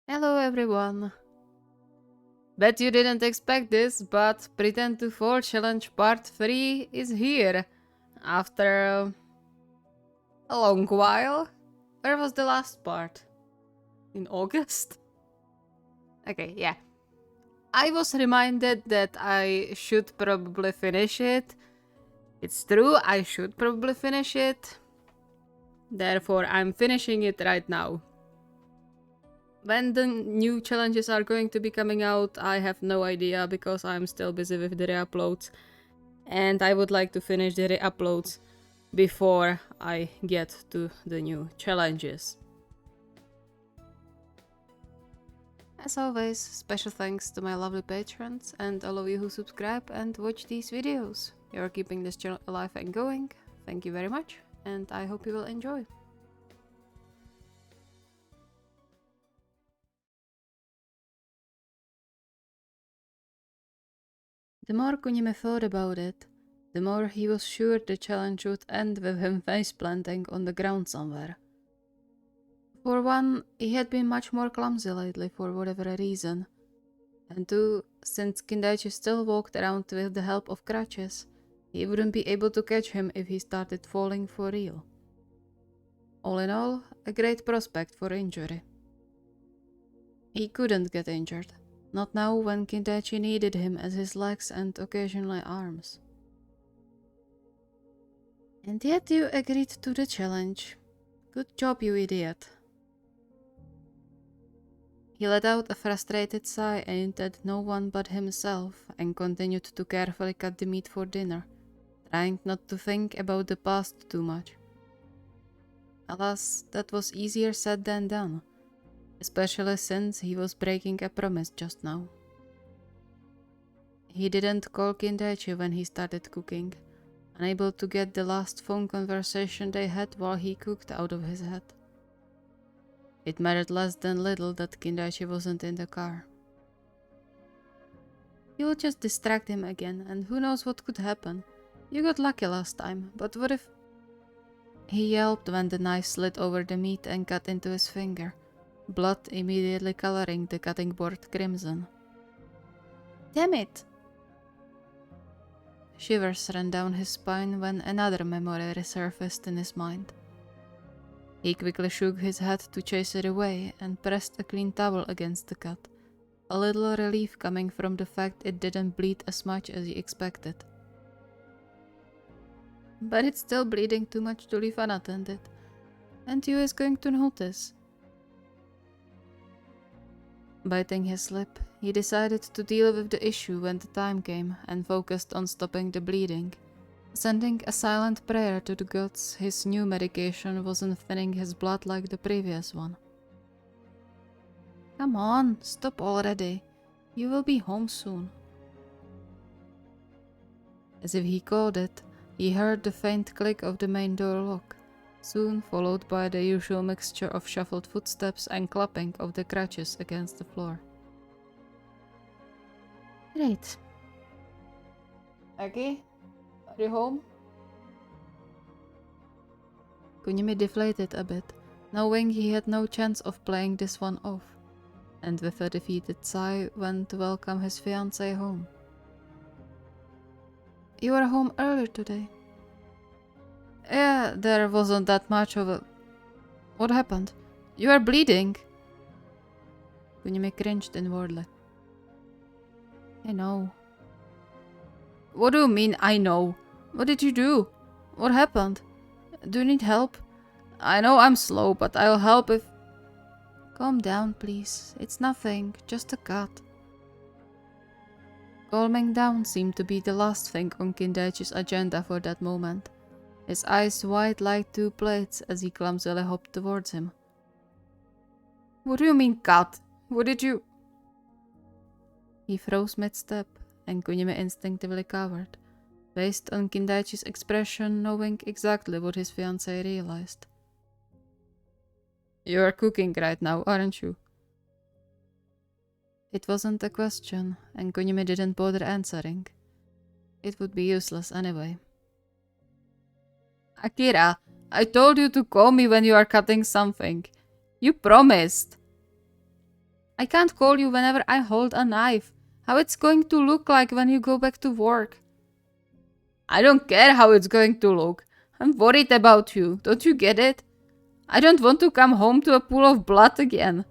Hello everyone. Bet you didn't expect this, but Pretend to Fall Challenge Part 3 is here. After a long while. Where was the last part? In August? Okay, yeah. I was reminded that I should probably finish it. It's true, I should probably finish it. Therefore, I'm finishing it right now. When the new challenges are going to be coming out, I have no idea because I'm still busy with the re-uploads. And I would like to finish the re-uploads before I get to the new challenges. As always, special thanks to my lovely patrons and all of you who subscribe and watch these videos. You're keeping this channel alive and going. Thank you very much, and I hope you will enjoy. The more Kunime thought about it, the more he was sure the challenge would end with him faceplanting on the ground somewhere. For one, he had been much more clumsy lately for whatever reason. And two, since Kindaichi still walked around with the help of crutches, he wouldn't be able to catch him if he started falling for real. All in all, a great prospect for injury. He couldn't get injured, not now when Kindaichi needed him as his legs and occasionally arms. And yet you agreed to the challenge. Good job, you idiot. He let out a frustrated sigh aimed at no one but himself and continued to carefully cut the meat for dinner, trying not to think about the past too much. Alas, that was easier said than done, especially since he was breaking a promise just now. He didn't call Kindaichi when he started cooking, unable to get the last phone conversation they had while he cooked out of his head. It mattered less than little that Kindaichi wasn't in the car. You'll just distract him again, and who knows what could happen. You got lucky last time, but what if... He yelped when the knife slid over the meat and cut into his finger, blood immediately coloring the cutting board crimson. Damn it! Shivers ran down his spine when another memory resurfaced in his mind. He quickly shook his head to chase it away and pressed a clean towel against the cut, a little relief coming from the fact it didn't bleed as much as he expected. But it's still bleeding too much to leave unattended, and you is going to notice. Biting his lip, he decided to deal with the issue when the time came and focused on stopping the bleeding, sending a silent prayer to the gods his new medication wasn't thinning his blood like the previous one. Come on, stop already. You will be home soon. As if he called it, he heard the faint click of the main door lock, soon followed by the usual mixture of shuffled footsteps and clapping of the crutches against the floor. Great. Aki, are you home? Kunimi deflated a bit, knowing he had no chance of playing this one off, and with a defeated sigh went to welcome his fiancée home. You were home earlier today. Yeah, there wasn't that much of a... What happened? You are bleeding. Kunimi cringed inwardly. I know. What do you mean, I know? What did you do? What happened? Do you need help? I know I'm slow, but I'll help if... Calm down, please. It's nothing, just a cut. Calming down seemed to be the last thing on Kindaichi's agenda for that moment, his eyes wide like two plates as he clumsily hopped towards him. What do you mean, cut? What did you... He froze mid-step, and Kunimi instinctively cowered, based on Kindaichi's expression knowing exactly what his fiancée realized. You are cooking right now, aren't you? It wasn't a question, and Kunimi didn't bother answering. It would be useless anyway. Akira, I told you to call me when you are cutting something. You promised. I can't call you whenever I hold a knife. How it's going to look like when you go back to work. I don't care how it's going to look. I'm worried about you. Don't you get it? I don't want to come home to a pool of blood again.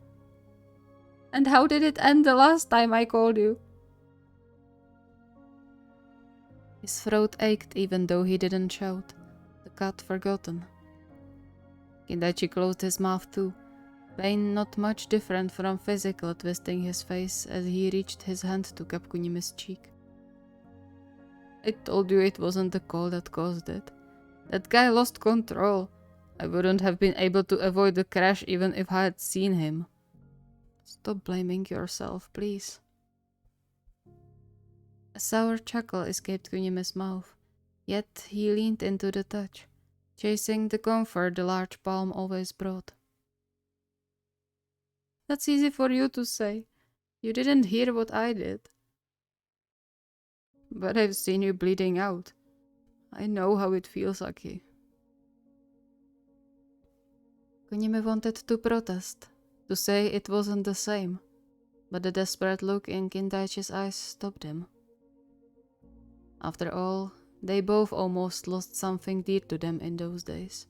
And how did it end the last time I called you? His throat ached even though he didn't shout. The cat forgotten. Kindaichi closed his mouth too, pain not much different from physical twisting his face as he reached his hand to Kapkunime's cheek. I told you it wasn't the call that caused it. That guy lost control. I wouldn't have been able to avoid the crash even if I had seen him. Stop blaming yourself, please. A sour chuckle escaped Kunime's mouth, yet he leaned into the touch, chasing the comfort the large palm always brought. That's easy for you to say. You didn't hear what I did. But I've seen you bleeding out. I know how it feels, Aki. Kunime wanted to protest, to say it wasn't the same, but the desperate look in Kindaichi's eyes stopped him. After all, they both almost lost something dear to them in those days.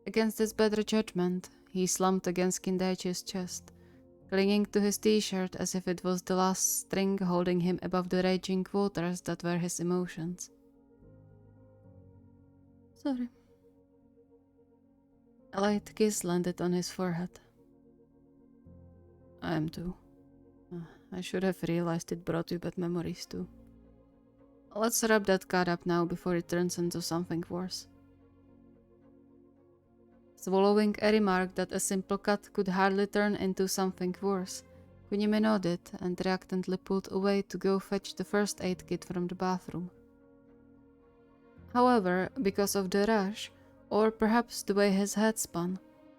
Against his better judgment, he slumped against Kindaichi's chest, clinging to his t-shirt as if it was the last string holding him above the raging waters that were his emotions. Sorry. A light kiss landed on his forehead. I am too. I should have realized it brought you bad memories too. Let's wrap that cut up now before it turns into something worse. Swallowing a remark that a simple cut could hardly turn into something worse, Kunime nodded and reluctantly pulled away to go fetch the first aid kit from the bathroom. However, because of the rush, or perhaps the way his head spun,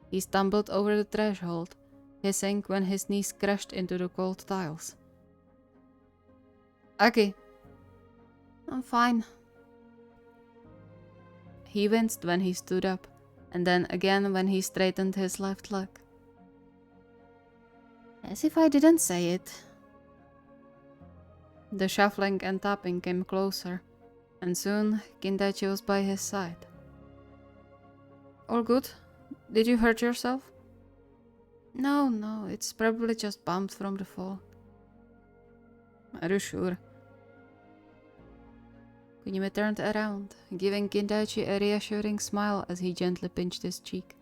he stumbled over the threshold, hissing when his knees crashed into the cold tiles. Aki. I'm fine. He winced when he stood up, and then again when he straightened his left leg. As if I didn't say it. The shuffling and tapping came closer, and soon Kindaichi was by his side. All good? Did you hurt yourself? No, it's probably just bumped from the fall. Are you sure? Kunime turned around, giving Kindaichi a reassuring smile as he gently pinched his cheek.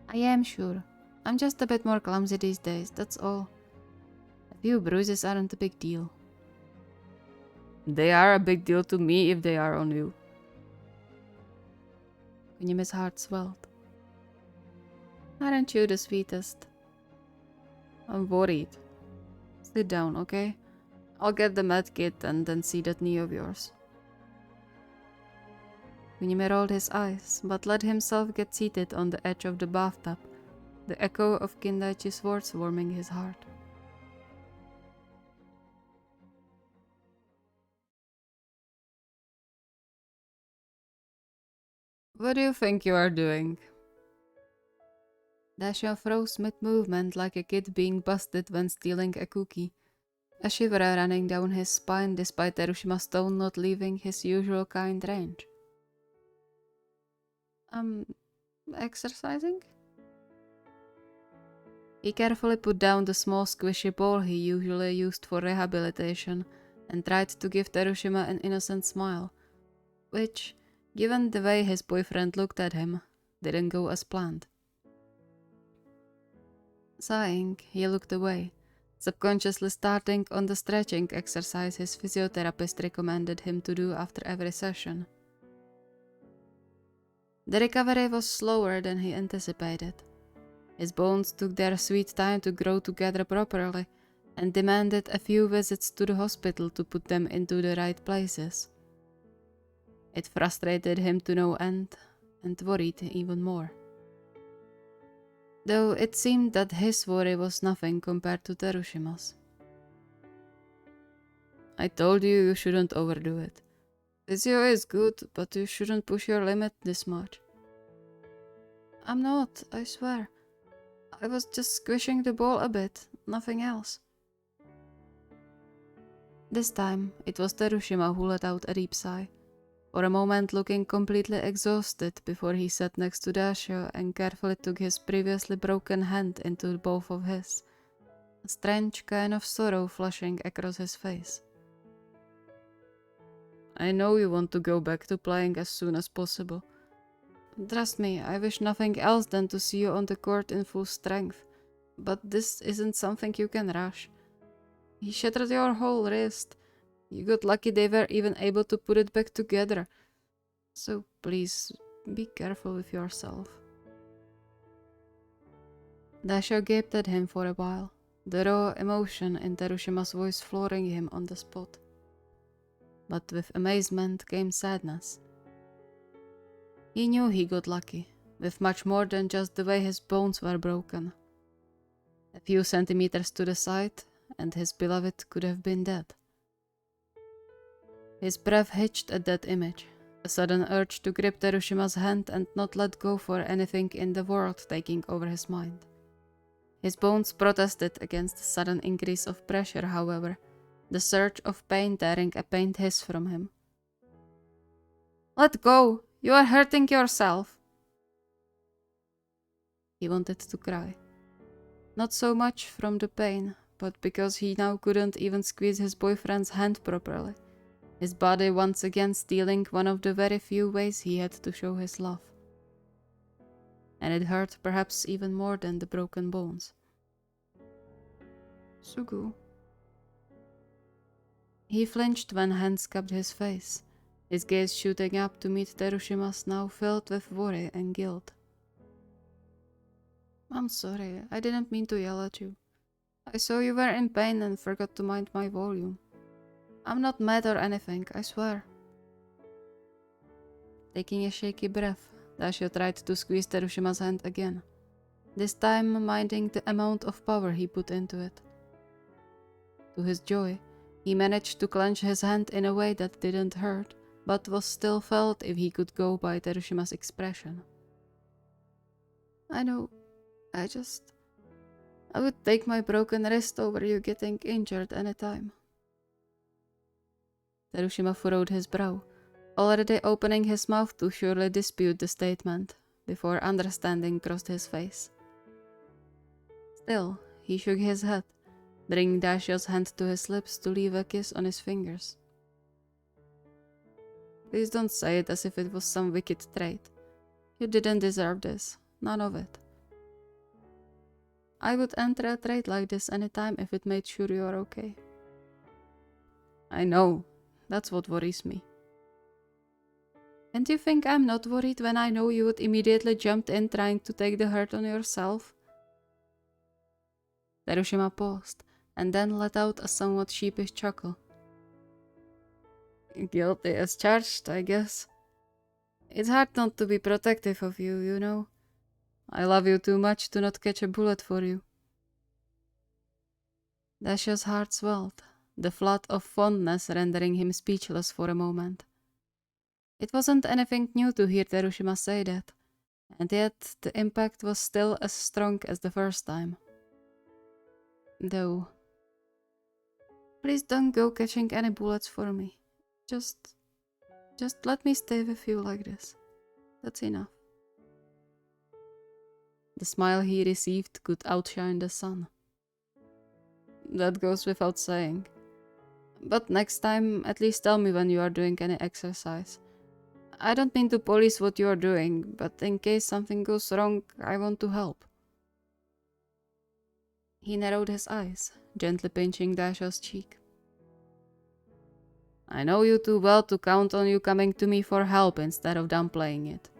I am sure. I'm just a bit more clumsy these days, that's all. A few bruises aren't a big deal. They are a big deal to me if they are on you. Kunime's heart swelled. Aren't you the sweetest? I'm worried. Sit down, okay? I'll get the med kit and then see that knee of yours. Kunime rolled his eyes, but let himself get seated on the edge of the bathtub, the echo of Kindaichi's words warming his heart. What do you think you are doing? Dasha froze mid-movement like a kid being busted when stealing a cookie, a shiver running down his spine despite Terushima's tone not leaving his usual kind range. Exercising? He carefully put down the small squishy ball he usually used for rehabilitation and tried to give Terushima an innocent smile, which, given the way his boyfriend looked at him, didn't go as planned. Sighing, he looked away, subconsciously starting on the stretching exercise his physiotherapist recommended him to do after every session. The recovery was slower than he anticipated. His bones took their sweet time to grow together properly and demanded a few visits to the hospital to put them into the right places. It frustrated him to no end and worried even more. Though it seemed that his worry was nothing compared to Terushima's. I told you shouldn't overdo it. Physio is good, but you shouldn't push your limit this much. I'm not, I swear. I was just squishing the ball a bit, nothing else. This time, it was Terushima who let out a deep sigh, for a moment looking completely exhausted before he sat next to Dasho and carefully took his previously broken hand into both of his, a strange kind of sorrow flushing across his face. I know you want to go back to playing as soon as possible. Trust me, I wish nothing else than to see you on the court in full strength, but this isn't something you can rush. He shattered your whole wrist. You got lucky they were even able to put it back together. So please, be careful with yourself. Dasho gaped at him for a while, the raw emotion in Terushima's voice flooring him on the spot. But with amazement came sadness. He knew he got lucky, with much more than just the way his bones were broken. A few centimeters to the side, and his beloved could have been dead. His breath hitched at that image, a sudden urge to grip Terushima's hand and not let go for anything in the world taking over his mind. His bones protested against the sudden increase of pressure, however, the surge of pain tearing a faint hiss from him. Let go! You are hurting yourself! He wanted to cry. Not so much from the pain, but because he now couldn't even squeeze his boyfriend's hand properly, his body once again stealing one of the very few ways he had to show his love. And it hurt perhaps even more than the broken bones. Sugu. He flinched when hands cupped his face, his gaze shooting up to meet Terushima's now filled with worry and guilt. I'm sorry, I didn't mean to yell at you. I saw you were in pain and forgot to mind my volume. I'm not mad or anything, I swear. Taking a shaky breath, Dasho tried to squeeze Terushima's hand again, this time minding the amount of power he put into it. To his joy, he managed to clench his hand in a way that didn't hurt, but was still felt if he could go by Terushima's expression. I know, I would take my broken wrist over you getting injured anytime. Terushima furrowed his brow, already opening his mouth to surely dispute the statement, before understanding crossed his face. Still, he shook his head, bringing Dasho's hand to his lips to leave a kiss on his fingers. Please don't say it as if it was some wicked trait. You didn't deserve this, none of it. I would enter a trade like this anytime if it made sure you are okay. I know, that's what worries me. And you think I'm not worried when I know you would immediately jump in trying to take the hurt on yourself? Terushima paused, and then let out a somewhat sheepish chuckle. Guilty as charged, I guess. It's hard not to be protective of you, you know. I love you too much to not catch a bullet for you. Dasho's heart swelled, the flood of fondness rendering him speechless for a moment. It wasn't anything new to hear Terushima say that, and yet the impact was still as strong as the first time. Though, please don't go catching any bullets for me. Just let me stay with you like this. That's enough. The smile he received could outshine the sun. That goes without saying. But next time, at least tell me when you are doing any exercise. I don't mean to police what you are doing, but in case something goes wrong, I want to help. He narrowed his eyes, gently pinching Dasho's cheek. I know you too well to count on you coming to me for help instead of downplaying it.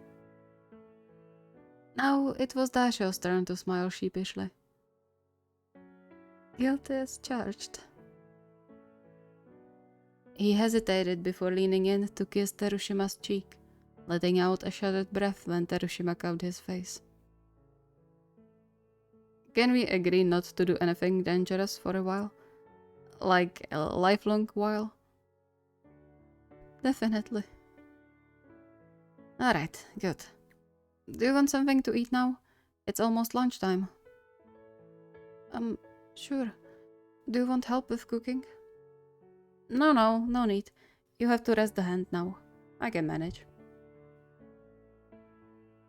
Now it was Dasho's turn to smile sheepishly. Guilty as charged. He hesitated before leaning in to kiss Terushima's cheek, letting out a shuddered breath when Terushima covered his face. Can we agree not to do anything dangerous for a while? Like a lifelong while? Definitely. Alright, good. Do you want something to eat now? It's almost lunchtime. Sure. Do you want help with cooking? No need. You have to rest the hand now. I can manage.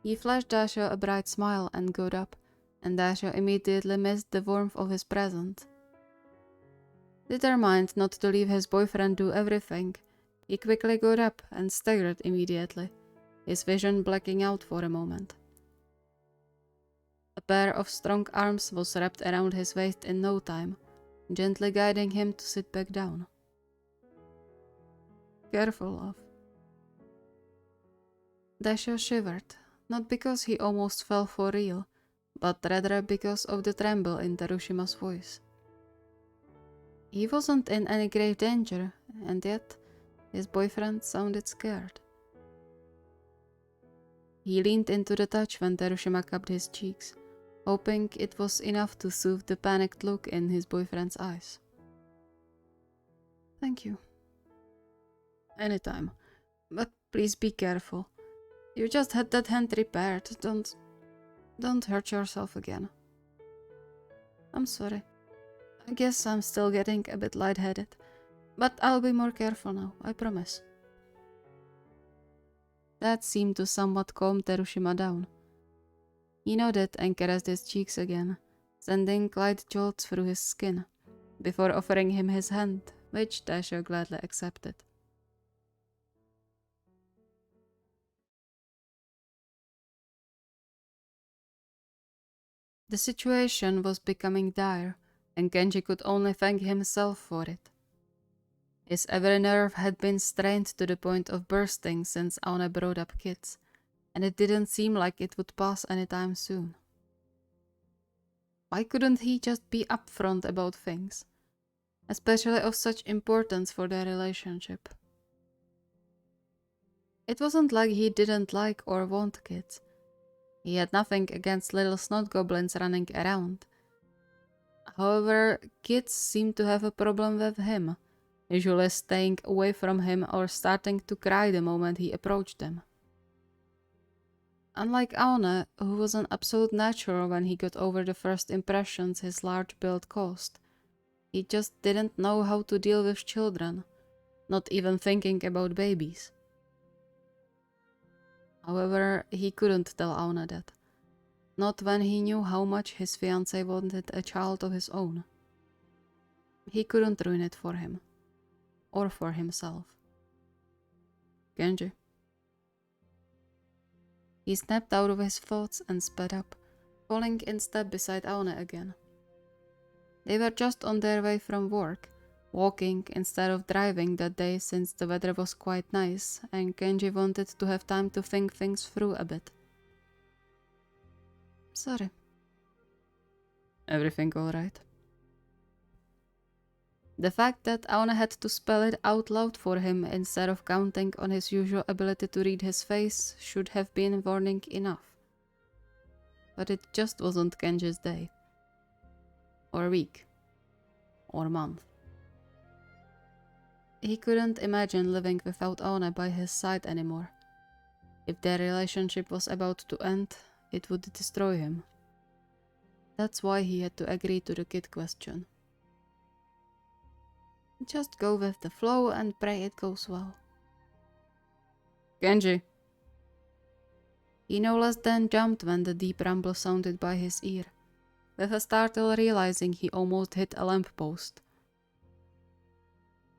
He flashed Dasha a bright smile and got up, and Dasha immediately missed the warmth of his presence. Determined not to leave his boyfriend do everything, he quickly got up and staggered immediately, his vision blacking out for a moment. A pair of strong arms was wrapped around his waist in no time, gently guiding him to sit back down. Careful, love. Dasha shivered, not because he almost fell for real, but rather because of the tremble in Terushima's voice. He wasn't in any grave danger, and yet his boyfriend sounded scared. He leaned into the touch when Terushima cupped his cheeks, hoping it was enough to soothe the panicked look in his boyfriend's eyes. Thank you. Anytime. But please be careful. You just had that hand repaired. Don't hurt yourself again. I'm sorry. I guess I'm still getting a bit lightheaded, but I'll be more careful now, I promise. That seemed to somewhat calm Terushima down. He nodded and caressed his cheeks again, sending light jolts through his skin, before offering him his hand, which Dasha gladly accepted. The situation was becoming dire, and Genji could only thank himself for it. His every nerve had been strained to the point of bursting since Aone brought up kids, and it didn't seem like it would pass anytime soon. Why couldn't he just be upfront about things, especially of such importance for their relationship? It wasn't like he didn't like or want kids. He had nothing against little snot goblins running around. However, kids seemed to have a problem with him, usually staying away from him or starting to cry the moment he approached them. Unlike Aone, who was an absolute natural when he got over the first impressions his large build caused, he just didn't know how to deal with children, not even thinking about babies. However, he couldn't tell Aone that. Not when he knew how much his fiancée wanted a child of his own. He couldn't ruin it for him. Or for himself. Genji. He snapped out of his thoughts and sped up, falling in step beside Aone again. They were just on their way from work, walking instead of driving that day since the weather was quite nice and Genji wanted to have time to think things through a bit. Sorry. Everything alright? The fact that Aone had to spell it out loud for him instead of counting on his usual ability to read his face should have been warning enough. But it just wasn't Genji's day. Or week. Or month. He couldn't imagine living without Aone by his side anymore. If their relationship was about to end, it would destroy him. That's why he had to agree to the kid question. Just go with the flow and pray it goes well. Genji! He no less than jumped when the deep rumble sounded by his ear, with a startle realizing he almost hit a lamppost.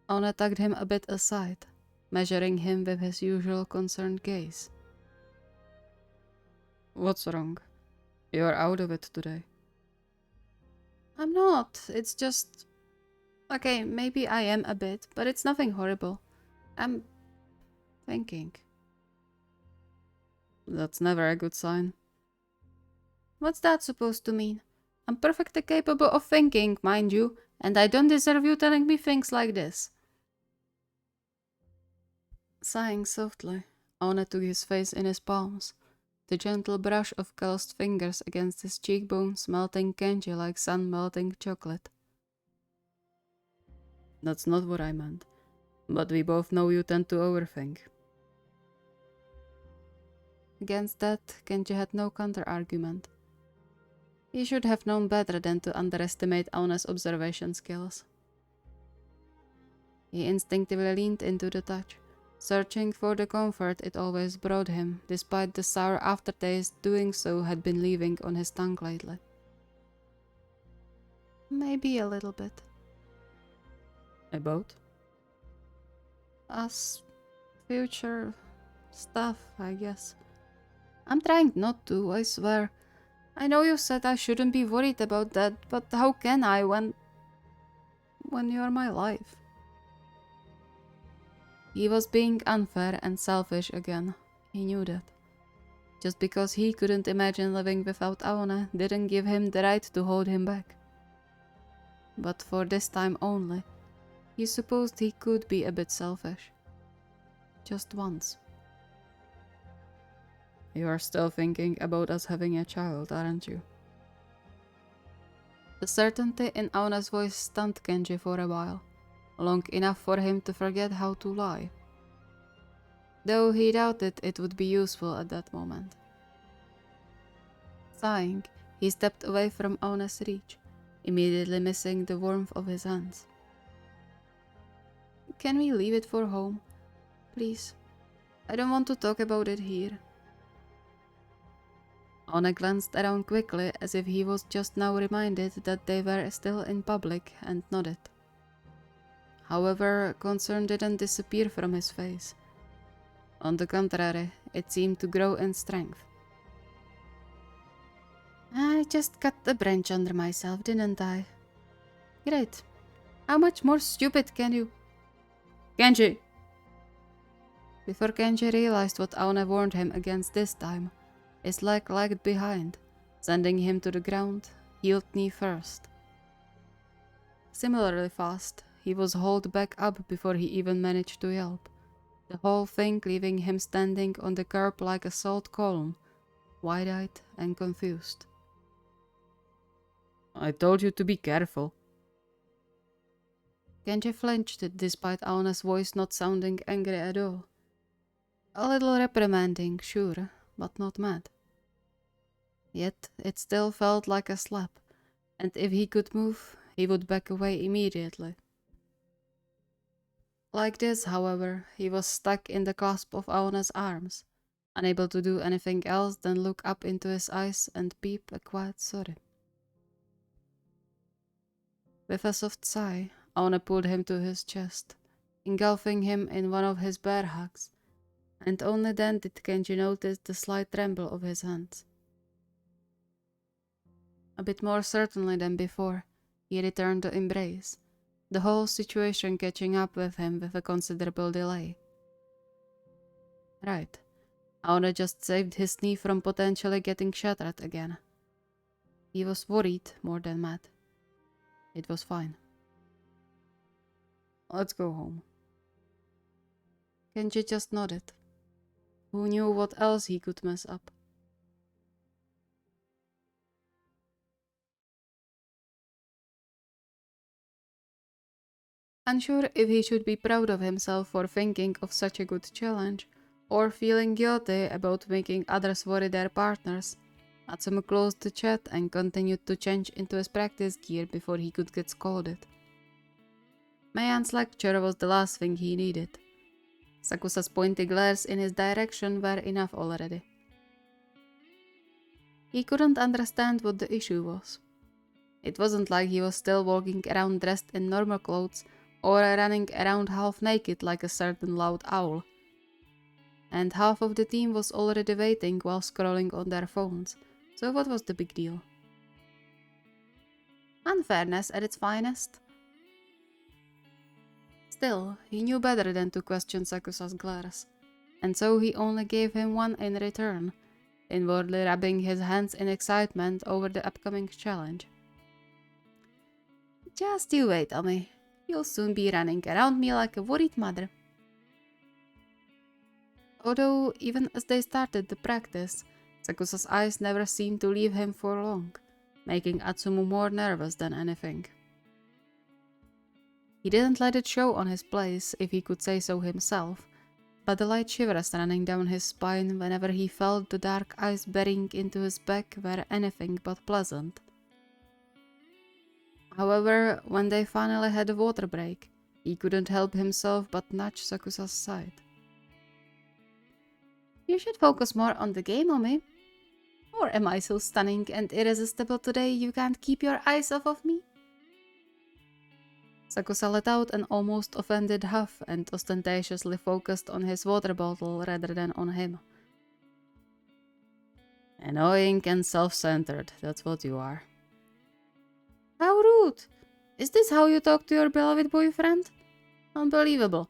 Aone tugged him a bit aside, measuring him with his usual concerned gaze. What's wrong? You're out of it today. I'm not, it's just... Okay, maybe I am a bit, but it's nothing horrible. I'm... thinking. That's never a good sign. What's that supposed to mean? I'm perfectly capable of thinking, mind you, and I don't deserve you telling me things like this. Sighing softly, Aone took his face in his palms, the gentle brush of calloused fingers against his cheekbones melting Genji like sun melting chocolate. That's not what I meant, but we both know you tend to overthink. Against that, Genji had no counter-argument. He should have known better than to underestimate Auna's observation skills. He instinctively leaned into the touch, searching for the comfort it always brought him, despite the sour aftertaste doing so had been leaving on his tongue lately. Maybe a little bit. About? Us future stuff, I guess. I'm trying not to, I swear. I know you said I shouldn't be worried about that, but how can I when you're my life? He was being unfair and selfish again. He knew that. Just because he couldn't imagine living without Aona didn't give him the right to hold him back. But for this time only, he supposed he could be a bit selfish. Just once. You are still thinking about us having a child, aren't you? The certainty in Auna's voice stunned Kenji for a while, long enough for him to forget how to lie. Though he doubted it would be useful at that moment. Sighing, he stepped away from Auna's reach, immediately missing the warmth of his hands. Can we leave it for home? Please. I don't want to talk about it here. Aona glanced around quickly as if he was just now reminded that they were still in public and nodded. However, concern didn't disappear from his face. On the contrary, it seemed to grow in strength. I just cut a branch under myself, didn't I? Great. How much more stupid can you... Kenji! Before Kenji realized what Aona warned him against this time, his leg lagged behind, sending him to the ground, heeled knee first. Similarly fast, he was hauled back up before he even managed to yelp, the whole thing leaving him standing on the curb like a salt column, wide-eyed and confused. I told you to be careful. Kenji flinched despite Auna's voice not sounding angry at all. A little reprimanding, sure, but not mad. Yet it still felt like a slap, and if he could move, he would back away immediately. Like this, however, he was stuck in the clasp of Auna's arms, unable to do anything else than look up into his eyes and peep a quiet sorry. With a soft sigh, Aona pulled him to his chest, engulfing him in one of his bear hugs, and only then did Kenji notice the slight tremble of his hands. A bit more certainly than before, he returned the embrace, the whole situation catching up with him with a considerable delay. Right, Aona just saved his knee from potentially getting shattered again. He was worried more than mad. It was fine. Let's go home. Kenji just nodded. Who knew what else he could mess up? Unsure if he should be proud of himself for thinking of such a good challenge, or feeling guilty about making others worry their partners, Atsumu closed the chat and continued to change into his practice gear before he could get scolded. Meian's lecture was the last thing he needed. Sakusa's pointy glares in his direction were enough already. He couldn't understand what the issue was. It wasn't like he was still walking around dressed in normal clothes or running around half naked like a certain loud owl. And half of the team was already waiting while scrolling on their phones, so what was the big deal? Unfairness at its finest. Still, he knew better than to question Sakusa's glares, and so he only gave him one in return, inwardly rubbing his hands in excitement over the upcoming challenge. Just you wait, Ami. You'll soon be running around me like a worried mother. Although, even as they started the practice, Sakusa's eyes never seemed to leave him for long, making Atsumu more nervous than anything. He didn't let it show on his place, if he could say so himself, but the light shivers running down his spine whenever he felt the dark eyes bearing into his back were anything but pleasant. However, when they finally had a water break, he couldn't help himself but nudge Sakusa's side. You should focus more on the game, Omi. Or am I so stunning and irresistible today you can't keep your eyes off of me? Sakusa let out an almost offended huff and ostentatiously focused on his water bottle rather than on him. Annoying and self-centered, that's what you are. How rude! Is this how you talk to your beloved boyfriend? Unbelievable.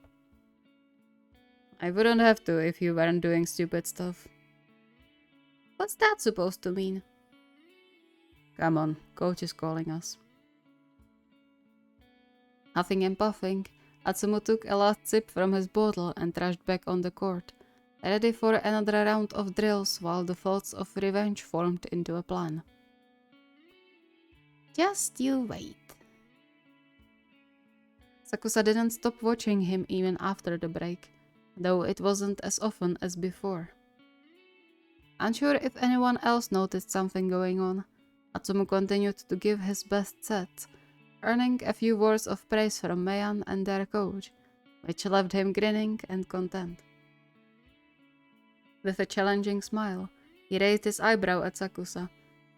I wouldn't have to if you weren't doing stupid stuff. What's that supposed to mean? Come on, coach is calling us. Huffing and puffing, Atsumu took a last sip from his bottle and rushed back on the court, ready for another round of drills while the thoughts of revenge formed into a plan. Just you wait. Sakusa didn't stop watching him even after the break, though it wasn't as often as before. Unsure if anyone else noticed something going on, Atsumu continued to give his best set, earning a few words of praise from Meian and their coach, which left him grinning and content. With a challenging smile, he raised his eyebrow at Sakusa,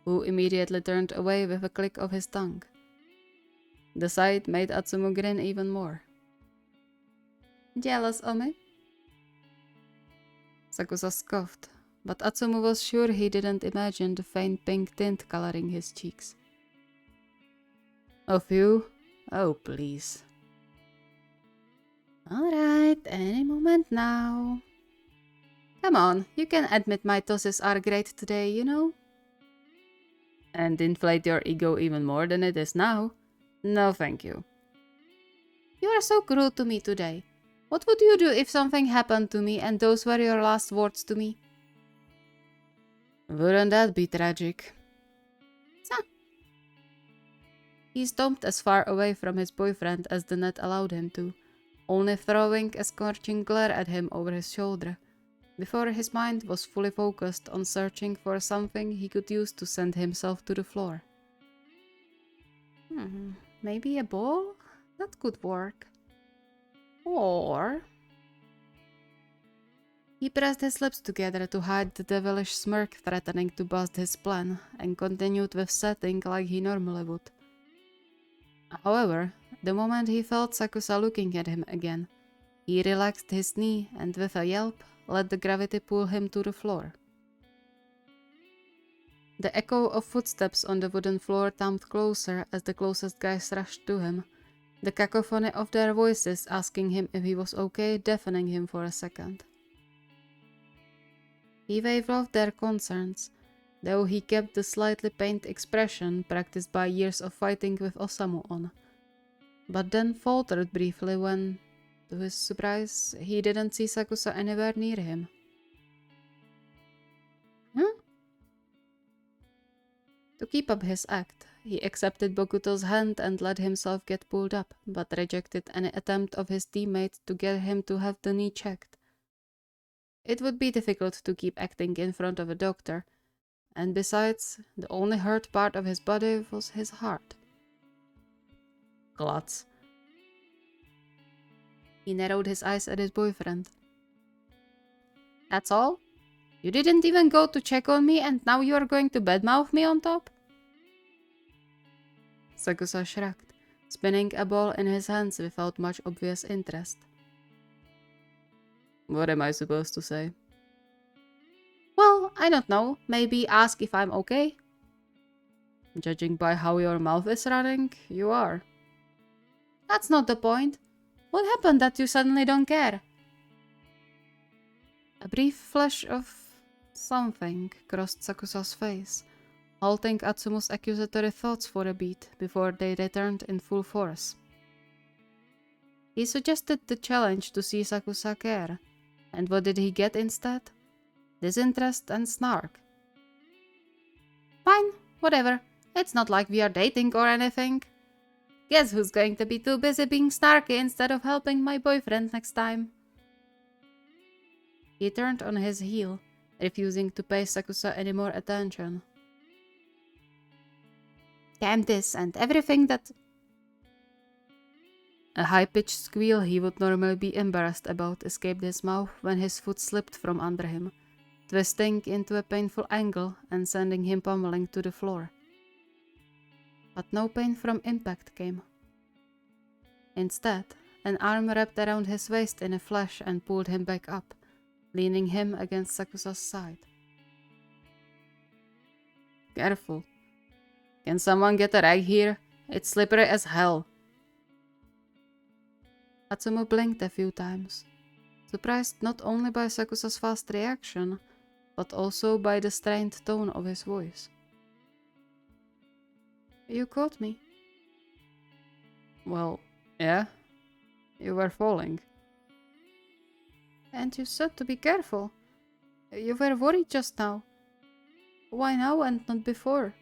who immediately turned away with a click of his tongue. The sight made Atsumu grin even more. Jealous, Omi? Sakusa scoffed, but Atsumu was sure he didn't imagine the faint pink tint coloring his cheeks. Of you? Oh, please. Alright, any moment now. Come on, you can admit my tosses are great today, you know? And inflate your ego even more than it is now? No, thank you. You are so cruel to me today. What would you do if something happened to me and those were your last words to me? Wouldn't that be tragic? He stomped as far away from his boyfriend as the net allowed him to, only throwing a scorching glare at him over his shoulder, before his mind was fully focused on searching for something he could use to send himself to the floor. Maybe a ball? That could work. Or... He pressed his lips together to hide the devilish smirk threatening to bust his plan, and continued with setting like he normally would. However, the moment he felt Sakusa looking at him again, he relaxed his knee and with a yelp, let the gravity pull him to the floor. The echo of footsteps on the wooden floor thumped closer as the closest guys rushed to him, the cacophony of their voices asking him if he was okay deafening him for a second. He waved off their concerns, though he kept the slightly pained expression practiced by years of fighting with Osamu on, but then faltered briefly when, to his surprise, he didn't see Sakusa anywhere near him. Huh? To keep up his act, he accepted Bokuto's hand and let himself get pulled up, but rejected any attempt of his teammate to get him to have the knee checked. It would be difficult to keep acting in front of a doctor, and besides, the only hurt part of his body was his heart. Klutz. He narrowed his eyes at his boyfriend. That's all? You didn't even go to check on me and now you are going to badmouth me on top? Sakusa shrugged, spinning a ball in his hands without much obvious interest. What am I supposed to say? Well, I don't know. Maybe ask if I'm okay. Judging by how your mouth is running, you are. That's not the point. What happened that you suddenly don't care? A brief flash of something crossed Sakusa's face, halting Atsumu's accusatory thoughts for a beat before they returned in full force. He suggested the challenge to see Sakusa care, and what did he get instead? Disinterest and snark. Fine, whatever. It's not like we are dating or anything. Guess who's going to be too busy being snarky instead of helping my boyfriend next time? He turned on his heel, refusing to pay Sakusa any more attention. Damn this and everything that... A high-pitched squeal he would normally be embarrassed about escaped his mouth when his foot slipped from under him, twisting into a painful angle and sending him pummeling to the floor. But no pain from impact came. Instead, an arm wrapped around his waist in a flash and pulled him back up, leaning him against Sakusa's side. Careful. Can someone get a rag here? It's slippery as hell. Atsumu blinked a few times, surprised not only by Sakusa's fast reaction, but also by the strained tone of his voice. You caught me. Well, yeah. You were falling. And you said to be careful. You were worried just now. Why now and not before?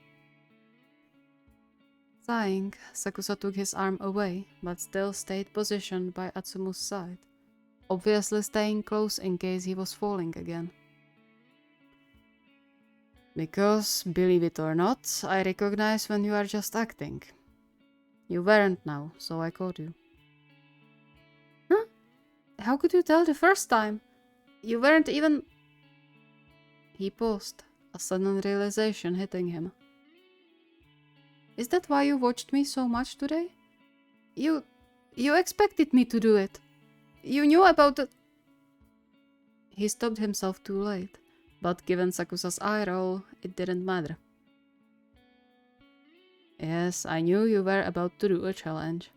Sighing, Sakusa took his arm away, but still stayed positioned by Atsumu's side, obviously staying close in case he was falling again. Because, believe it or not, I recognize when you are just acting. You weren't now, so I caught you. Huh? How could you tell the first time? You weren't even... He paused, a sudden realization hitting him. Is that why you watched me so much today? You expected me to do it. You knew about the... He stopped himself too late, but given Sakusa's eye roll, it didn't matter. Yes, I knew you were about to do a challenge.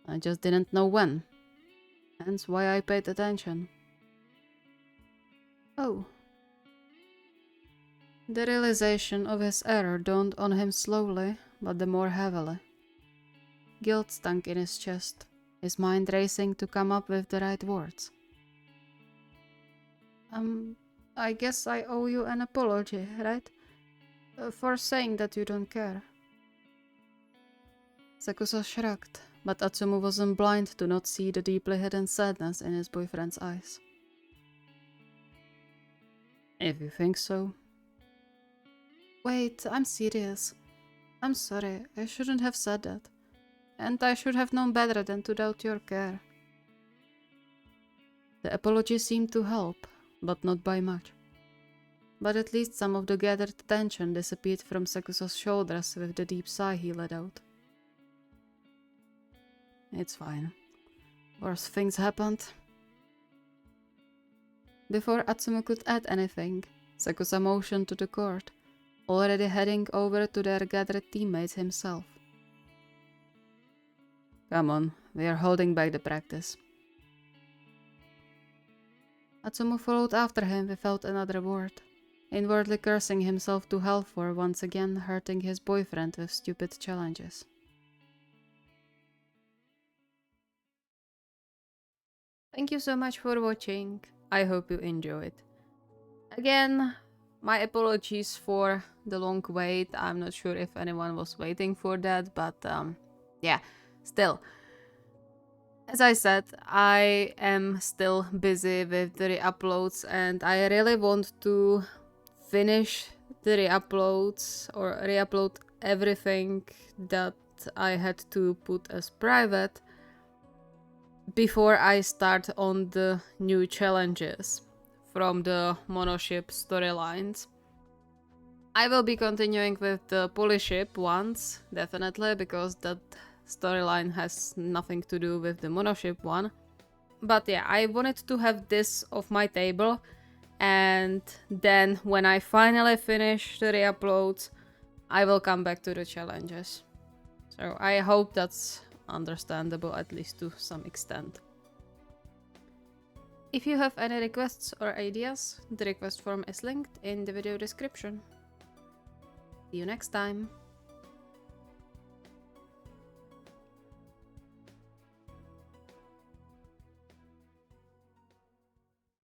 I just didn't know when. Hence why I paid attention. Oh. The realization of his error dawned on him slowly, but the more heavily. Guilt stunk in his chest, his mind racing to come up with the right words. I guess I owe you an apology, right? For saying that you don't care. Sakusa shrugged, but Atsumu wasn't blind to not see the deeply hidden sadness in his boyfriend's eyes. If you think so. Wait, I'm serious. I'm sorry, I shouldn't have said that. And I should have known better than to doubt your care. The apology seemed to help, but not by much. But at least some of the gathered tension disappeared from Sakusa's shoulders with the deep sigh he let out. It's fine. Worse things happened. Before Atsumu could add anything, Sakusa motioned to the court, already heading over to their gathered teammates himself. Come on, we are holding back the practice. Atsumu followed after him without another word, inwardly cursing himself to hell for once again hurting his boyfriend with stupid challenges. Thank you so much for watching. I hope you enjoyed. Again, my apologies for the long wait. I'm not sure if anyone was waiting for that, but yeah, still. As I said, I am still busy with the re-uploads and I really want to finish the re-uploads or re-upload everything that I had to put as private before I start on the new challenges from the monoship storylines. I will be continuing with the polyship ones, definitely, because that storyline has nothing to do with the monoship one. But yeah, I wanted to have this off my table, and then when I finally finish the re-uploads, I will come back to the challenges. So I hope that's understandable, at least to some extent. If you have any requests or ideas, the request form is linked in the video description. See you next time!